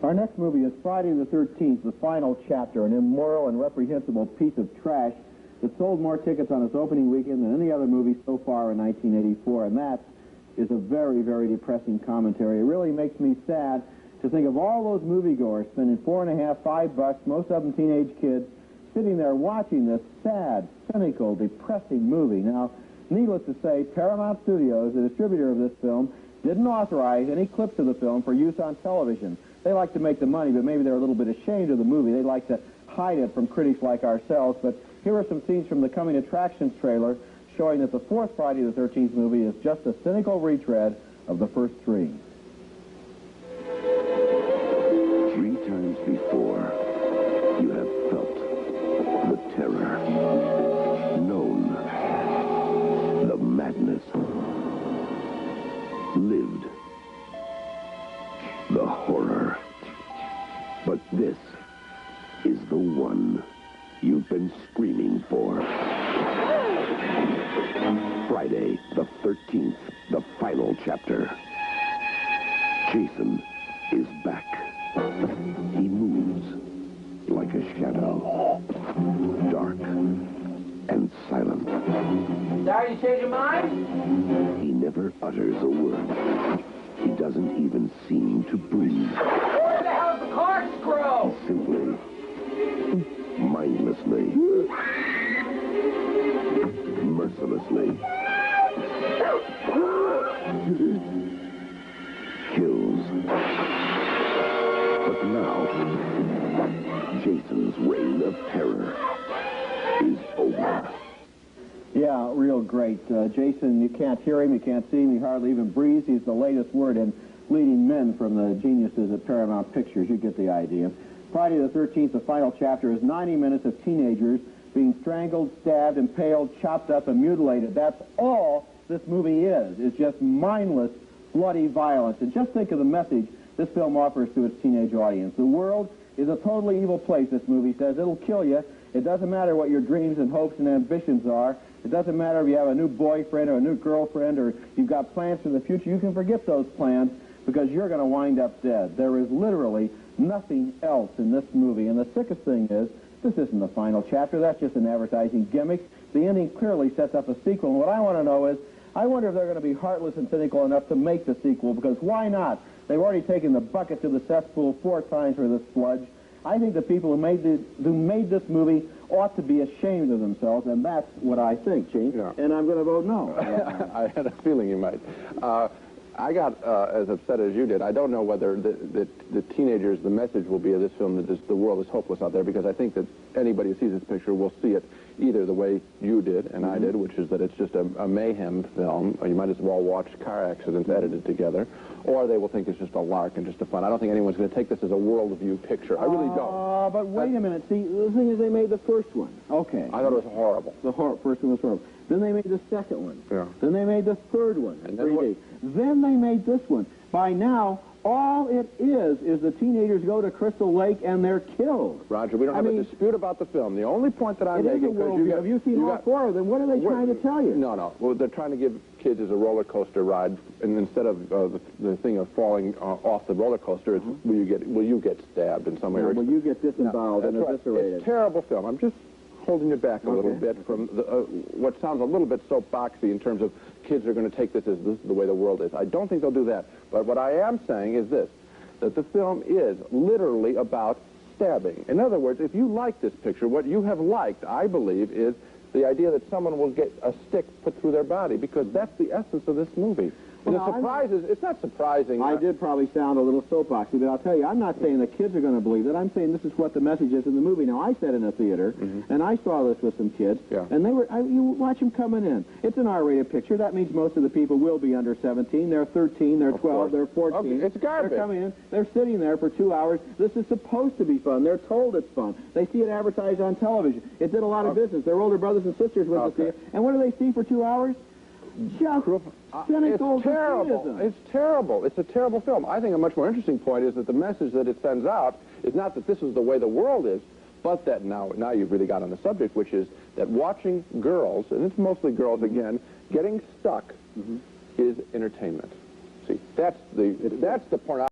Our next movie is Friday the 13th, the final chapter, an immoral and reprehensible piece of trash that sold more tickets on its opening weekend than any other movie so far in 1984, and that is a very, very depressing commentary. It really makes me sad to think of all those moviegoers spending $4.50, $5, most of them teenage kids, sitting there watching this sad, cynical, depressing movie. Now, needless to say, Paramount Studios, the distributor of this film, didn't authorize any clips of the film for use on television. They like to make the money, but maybe they're a little bit ashamed of the movie. They like to hide it from critics like ourselves. But here are some scenes from the Coming Attractions trailer showing that the fourth Friday the 13th movie is just a cynical retread of the first three. 3 times before, you have felt the terror, known the madness, lived the horror. But this is the one you've been screaming for. Friday the 13th, the final chapter. Jason is back. He moves like a shadow, dark and silent. Sorry, you changed your mind? He never utters a word. He doesn't even seem to breathe. Where the hell's the corkscrew? He simply, mindlessly, mercilessly kills. But now, Jason's reign of terror is over. Yeah, real great. Jason, you can't hear him, you can't see him, he hardly even breathes. He's the latest word in leading men from the geniuses at Paramount Pictures. You get the idea. Friday the 13th, the final chapter, is 90 minutes of teenagers being strangled, stabbed, impaled, chopped up, and mutilated. That's all this movie is. It's just mindless, bloody violence. And just think of the message this film offers to its teenage audience. The world is a totally evil place, this movie says. It'll kill you. It doesn't matter what your dreams and hopes and ambitions are. It doesn't matter if you have a new boyfriend or a new girlfriend or you've got plans for the future. You can forget those plans because you're going to wind up dead. There is literally nothing else in this movie. And the sickest thing is, this isn't the final chapter. That's just an advertising gimmick. The ending clearly sets up a sequel. And what I want to know is, I wonder if they're going to be heartless and cynical enough to make the sequel, because why not? They've already taken the bucket to the cesspool 4 times for this sludge. I think the people who made this movie ought to be ashamed of themselves, and that's what I think, Gene. Yeah. And I'm going to vote no. I had a feeling you might. I got as upset as you did. I don't know whether the teenagers, the message will be of this film that the world is hopeless out there, because I think that anybody who sees this picture will see it either the way you did and I did, which is that it's just a mayhem film, or you might as well watch car accidents edited together, or they will think it's just a lark and just a fun. I don't think anyone's going to take this as a worldview picture. I really don't. But wait a minute. See, the thing is, they made the first one. Okay. I thought it was horrible. The first one was horrible. Then they made the second one. Yeah. Then they made the third one. And then Then they made this one. By now, all it is the teenagers go to Crystal Lake and they're killed. Roger, we don't have a dispute about the film. The only point that I'm making, because have you seen all 4 of them? What are they trying to tell you? No. Well, they're trying to give kids as a roller coaster ride, and instead of the thing of falling off the roller coaster, it's will you get stabbed in some way? Will you get disemboweled and eviscerated? It's a terrible film. I'm just holding you back a little bit from what sounds a little bit soapboxy in terms of kids are going to take this as this is the way the world is. I don't think they'll do that. But what I am saying is this, that the film is literally about stabbing. In other words, if you like this picture, what you have liked, I believe, is the idea that someone will get a stick put through their body, because that's the essence of this movie. And it's not surprising. I did probably sound a little soapboxy, but I'll tell you, I'm not saying the kids are going to believe it. I'm saying this is what the message is in the movie. Now, I sat in a theater, and I saw this with some kids, and you watch them coming in. It's an R-rated picture. That means most of the people will be under 17. They're 13, they're 12, they're 14. Okay, it's garbage. They're coming in, they're sitting there for 2 hours. This is supposed to be fun. They're told it's fun. They see it advertised on television. It did a lot of business. Their older brothers and sisters went to see it. And what do they see for 2 hours? Just cynical. It's terrible. It's terrible. It's a terrible film. I think a much more interesting point is that the message that it sends out is not that this is the way the world is, but that now you've really got on the subject, which is that watching girls, and it's mostly girls again, getting stuck is entertainment. See, that's the pornography.